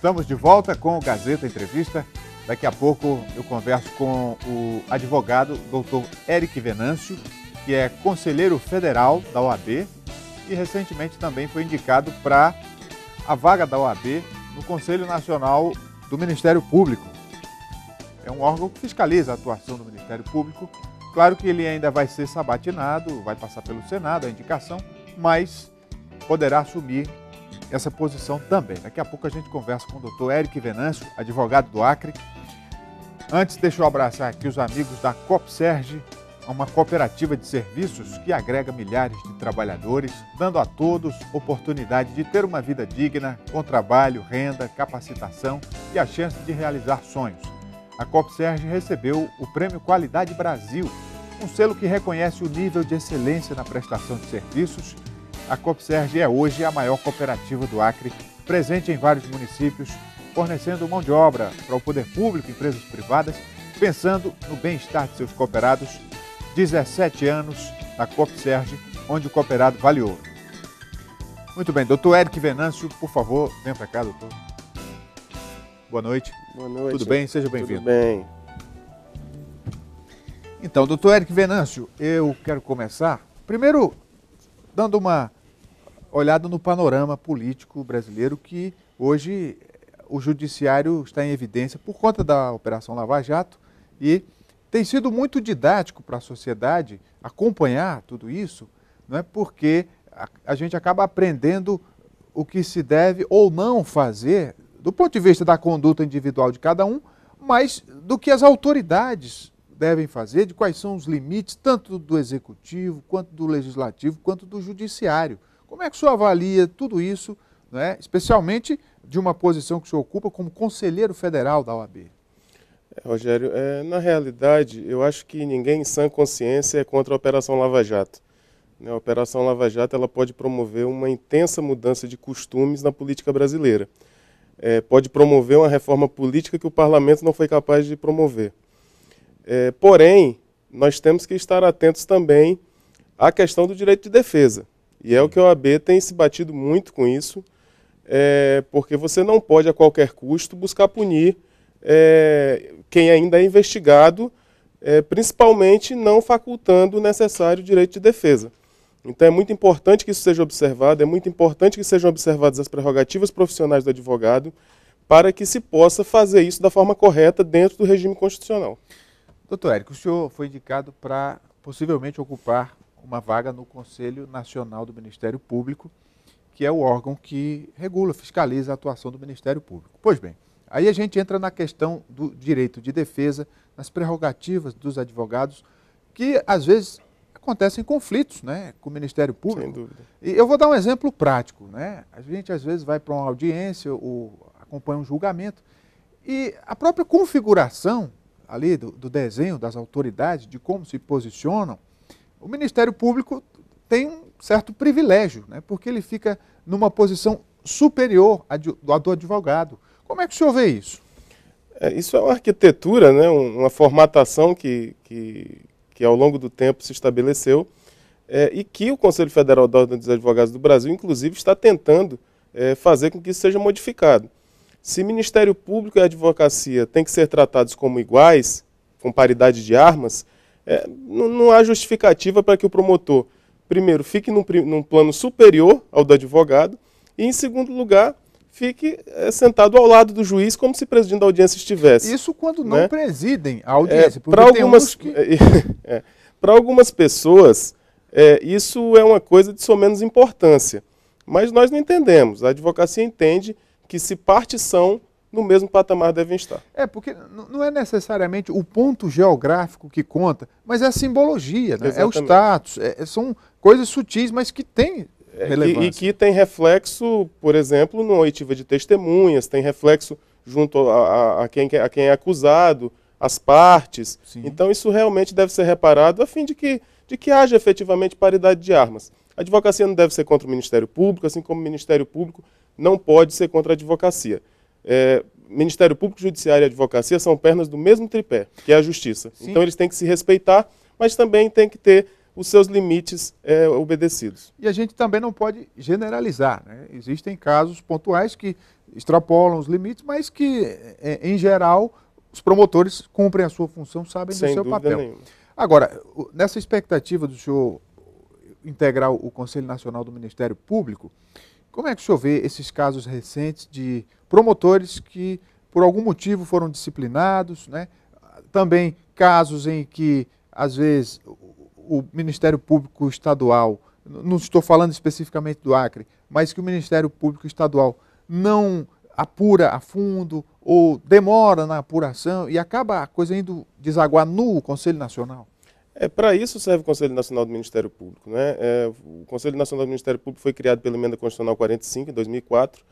Estamos de volta com o Gazeta Entrevista. Daqui a pouco eu converso com o advogado Dr. Eric Venâncio, que é conselheiro federal da OAB e recentemente também foi indicado para a vaga da OAB no Conselho Nacional do Ministério Público. É um órgão que fiscaliza a atuação do Ministério Público. Claro que ele ainda vai ser sabatinado, vai passar pelo Senado a indicação, mas poderá assumir essa posição também. Daqui a pouco a gente conversa com o Dr. Eric Venâncio, advogado do Acre. Antes, deixa eu abraçar aqui os amigos da Copserge, uma cooperativa de serviços que agrega milhares de trabalhadores, dando a todos oportunidade de ter uma vida digna, com trabalho, renda, capacitação e a chance de realizar sonhos. A Copserge recebeu o Prêmio Qualidade Brasil, um selo que reconhece o nível de excelência na prestação de serviços. A Copserge é hoje a maior cooperativa do Acre, presente em vários municípios, fornecendo mão de obra para o poder público e empresas privadas, pensando no bem-estar de seus cooperados. 17 anos na Copserge, onde o cooperado vale ouro. Muito bem, doutor Eric Venâncio, por favor, vem para cá, doutor. Boa noite. Boa noite. Tudo bem? Seja bem-vindo. Tudo bem. Então, doutor Eric Venâncio, eu quero começar, primeiro, dando uma olhada no panorama político brasileiro, que hoje o judiciário está em evidência por conta da Operação Lava Jato e tem sido muito didático para a sociedade acompanhar tudo isso, não é? Porque a gente acaba aprendendo o que se deve ou não fazer, do ponto de vista da conduta individual de cada um, mas do que as autoridades devem fazer, de quais são os limites, tanto do executivo, quanto do legislativo, quanto do judiciário. Como é que o senhor avalia tudo isso, não é? Especialmente de uma posição que o senhor ocupa como conselheiro federal da OAB? Rogério, na realidade, eu acho que ninguém em sã consciência é contra a Operação Lava Jato. A Operação Lava Jato ela pode promover uma intensa mudança de costumes na política brasileira. Pode promover uma reforma política que o parlamento não foi capaz de promover. Porém, nós temos que estar atentos também à questão do direito de defesa. E é o que a OAB tem se batido muito com isso, porque você não pode, a qualquer custo, buscar punir quem ainda é investigado, principalmente não facultando o necessário direito de defesa. Então é muito importante que isso seja observado, é muito importante que sejam observadas as prerrogativas profissionais do advogado para que se possa fazer isso da forma correta dentro do regime constitucional. Doutor Érico, o senhor foi indicado para possivelmente ocupar uma vaga no Conselho Nacional do Ministério Público, que é o órgão que regula, fiscaliza a atuação do Ministério Público. Pois bem, aí a gente entra na questão do direito de defesa, nas prerrogativas dos advogados, que às vezes acontecem conflitos, né, com o Ministério Público. Sem dúvida. E eu vou dar um exemplo prático, né? A gente às vezes vai para uma audiência ou acompanha um julgamento e a própria configuração ali do desenho das autoridades, de como se posicionam, o Ministério Público tem um certo privilégio, né, porque ele fica numa posição superior à do advogado. Como é que o senhor vê isso? Isso é uma arquitetura, né, uma formatação que ao longo do tempo se estabeleceu e que o Conselho Federal da Ordem dos Advogados do Brasil, inclusive, está tentando fazer com que isso seja modificado. Se Ministério Público e Advocacia têm que ser tratados como iguais, com paridade de armas, não há justificativa para que o promotor, primeiro, fique num plano superior ao do advogado e, em segundo lugar, fique sentado ao lado do juiz como se presidindo a audiência estivesse. Isso quando não presidem a audiência. Para algumas pessoas, isso é uma coisa de só menos importância. Mas nós não entendemos. A advocacia entende que se partes são, no mesmo patamar devem estar. Porque não é necessariamente o ponto geográfico que conta, mas é a simbologia, né? É o status, são coisas sutis, mas que têm relevância. E que tem reflexo, por exemplo, na oitiva de testemunhas, tem reflexo junto a quem é acusado, as partes. Sim. Então isso realmente deve ser reparado a fim de que haja efetivamente paridade de armas. A advocacia não deve ser contra o Ministério Público, assim como o Ministério Público não pode ser contra a advocacia. Ministério Público, Judiciário e Advocacia são pernas do mesmo tripé, que é a Justiça. Sim. Então eles têm que se respeitar, mas também tem que ter os seus limites obedecidos. E a gente também não pode generalizar, né? Existem casos pontuais que extrapolam os limites, mas que, em geral, os promotores cumprem a sua função, sabem do seu papel. Nenhuma. Agora, nessa expectativa do senhor integrar o Conselho Nacional do Ministério Público, como é que o senhor vê esses casos recentes de promotores que, por algum motivo, foram disciplinados, né? Também casos em que, às vezes, o Ministério Público Estadual, não estou falando especificamente do Acre, mas que o Ministério Público Estadual não apura a fundo ou demora na apuração e acaba a coisa indo desaguar no Conselho Nacional? Para isso serve o Conselho Nacional do Ministério Público, né? O Conselho Nacional do Ministério Público foi criado pela Emenda Constitucional 45, em 2004,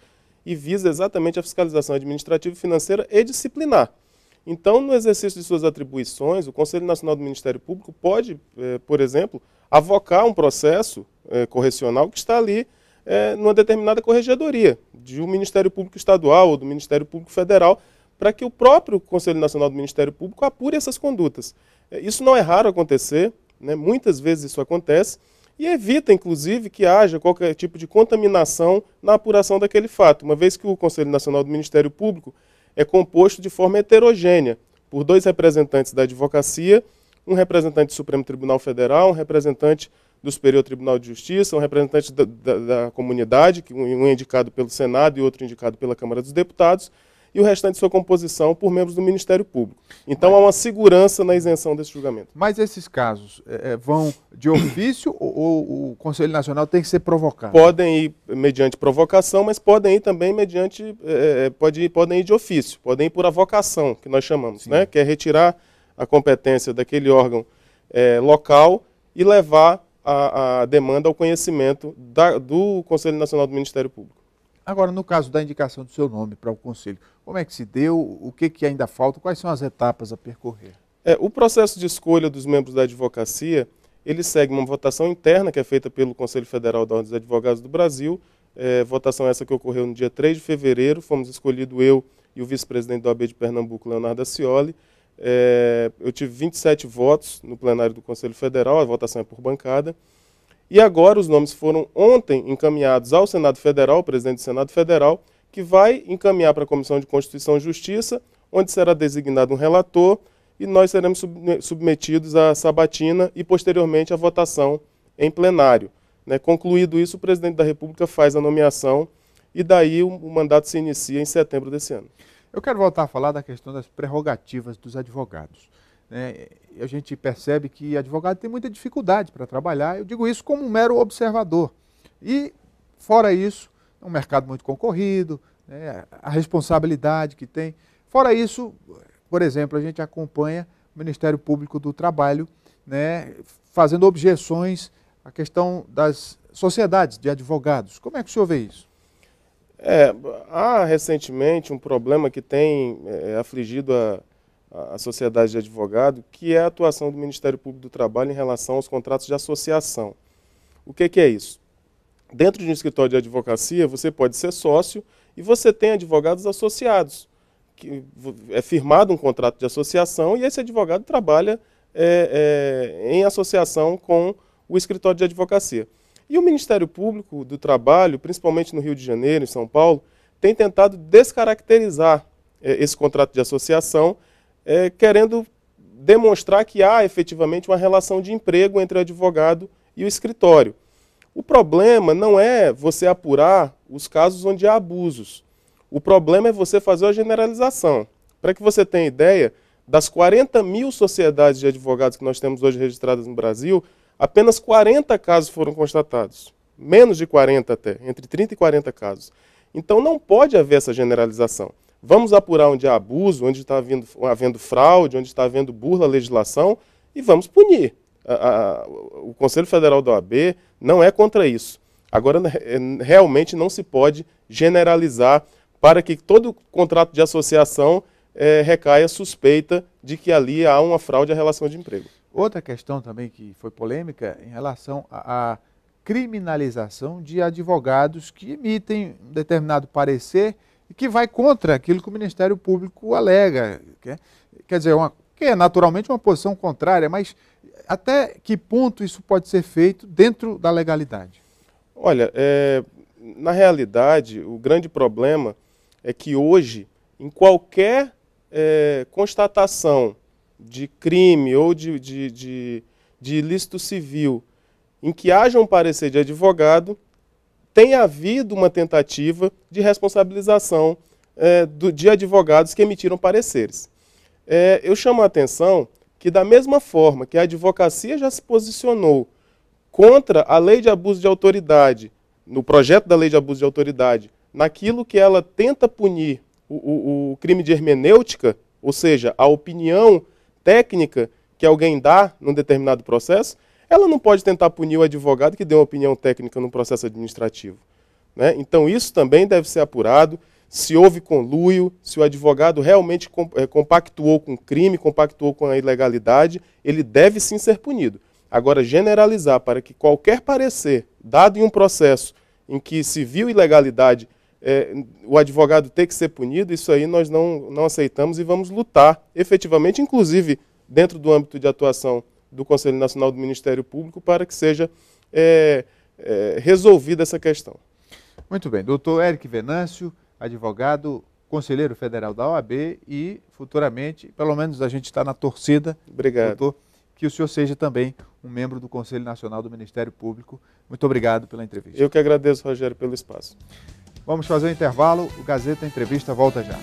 e visa exatamente a fiscalização administrativa, financeira e disciplinar. Então, no exercício de suas atribuições, o Conselho Nacional do Ministério Público pode, por exemplo, avocar um processo correcional que está ali numa determinada corregedoria de um Ministério Público Estadual ou do Ministério Público Federal, para que o próprio Conselho Nacional do Ministério Público apure essas condutas. Isso não é raro acontecer, né? Muitas vezes isso acontece, e evita, inclusive, que haja qualquer tipo de contaminação na apuração daquele fato, uma vez que o Conselho Nacional do Ministério Público é composto de forma heterogênea, por 2 representantes da advocacia, um representante do Supremo Tribunal Federal, um representante do Superior Tribunal de Justiça, um representante da comunidade, um é indicado pelo Senado e outro indicado pela Câmara dos Deputados, e o restante de sua composição por membros do Ministério Público. Então há uma segurança na isenção desse julgamento. Mas esses casos vão de ofício ou o Conselho Nacional tem que ser provocado? Podem ir mediante provocação, mas podem ir também mediante, podem ir de ofício, podem ir por avocação, que nós chamamos, né? Que é retirar a competência daquele órgão local e levar a demanda ao conhecimento do Conselho Nacional do Ministério Público. Agora, no caso da indicação do seu nome para o Conselho, como é que se deu? O que ainda falta? Quais são as etapas a percorrer? O processo de escolha dos membros da advocacia, ele segue uma votação interna que é feita pelo Conselho Federal da Ordem dos Advogados do Brasil, votação essa que ocorreu no dia 3 de fevereiro, fomos escolhidos eu e o vice-presidente da OAB de Pernambuco, Leonardo Acioli. Eu tive 27 votos no plenário do Conselho Federal, a votação é por bancada. E agora os nomes foram ontem encaminhados ao Senado Federal, o presidente do Senado Federal, que vai encaminhar para a Comissão de Constituição e Justiça, onde será designado um relator e nós seremos submetidos à sabatina e posteriormente à votação em plenário. Concluído isso, o presidente da República faz a nomeação e daí o mandato se inicia em setembro desse ano. Eu quero voltar a falar da questão das prerrogativas dos advogados. A gente percebe que advogado tem muita dificuldade para trabalhar, eu digo isso como um mero observador. E, fora isso, é um mercado muito concorrido, a responsabilidade que tem. Fora isso, por exemplo, a gente acompanha o Ministério Público do Trabalho fazendo objeções à questão das sociedades de advogados. Como é que o senhor vê isso? Há recentemente um problema que tem afligido a sociedade de advogado, que é a atuação do Ministério Público do Trabalho em relação aos contratos de associação. O que é isso? Dentro de um escritório de advocacia, você pode ser sócio e você tem advogados associados. Que é firmado um contrato de associação e esse advogado trabalha em associação com o escritório de advocacia. E o Ministério Público do Trabalho, principalmente no Rio de Janeiro, em São Paulo, tem tentado descaracterizar esse contrato de associação, querendo demonstrar que há efetivamente uma relação de emprego entre o advogado e o escritório. O problema não é você apurar os casos onde há abusos. O problema é você fazer a generalização. Para que você tenha ideia, das 40 mil sociedades de advogados que nós temos hoje registradas no Brasil, apenas 40 casos foram constatados. Menos de 40 até, entre 30 e 40 casos. Então não pode haver essa generalização. Vamos apurar onde há abuso, onde está havendo fraude, onde está havendo burla à legislação e vamos punir. O Conselho Federal da OAB não é contra isso. Agora, realmente não se pode generalizar para que todo contrato de associação recaia suspeita de que ali há uma fraude à relação de emprego. Outra questão também que foi polêmica em relação à criminalização de advogados que emitem um determinado parecer e que vai contra aquilo que o Ministério Público alega. Quer dizer, que é naturalmente uma posição contrária, mas até que ponto isso pode ser feito dentro da legalidade? Olha, na realidade, o grande problema é que hoje, em qualquer constatação de crime ou de ilícito civil em que haja um parecer de advogado, tem havido uma tentativa de responsabilização de advogados que emitiram pareceres. Eu chamo a atenção que, da mesma forma que a advocacia já se posicionou contra a lei de abuso de autoridade, no projeto da lei de abuso de autoridade, naquilo que ela tenta punir o crime de hermenêutica, ou seja, a opinião técnica que alguém dá num determinado processo, ela não pode tentar punir o advogado que deu uma opinião técnica no processo administrativo, né? Então isso também deve ser apurado, se houve conluio, se o advogado realmente compactuou com o crime, compactuou com a ilegalidade, ele deve sim ser punido. Agora, generalizar para que qualquer parecer dado em um processo em que se viu ilegalidade, o advogado ter que ser punido, isso aí nós não aceitamos e vamos lutar efetivamente, inclusive dentro do âmbito de atuação do Conselho Nacional do Ministério Público, para que seja resolvida essa questão. Muito bem. Doutor Éric Venâncio, advogado, conselheiro federal da OAB e futuramente, pelo menos a gente está na torcida, obrigado, doutor, que o senhor seja também um membro do Conselho Nacional do Ministério Público. Muito obrigado pela entrevista. Eu que agradeço, Rogério, pelo espaço. Vamos fazer um intervalo, o Gazeta Entrevista volta já.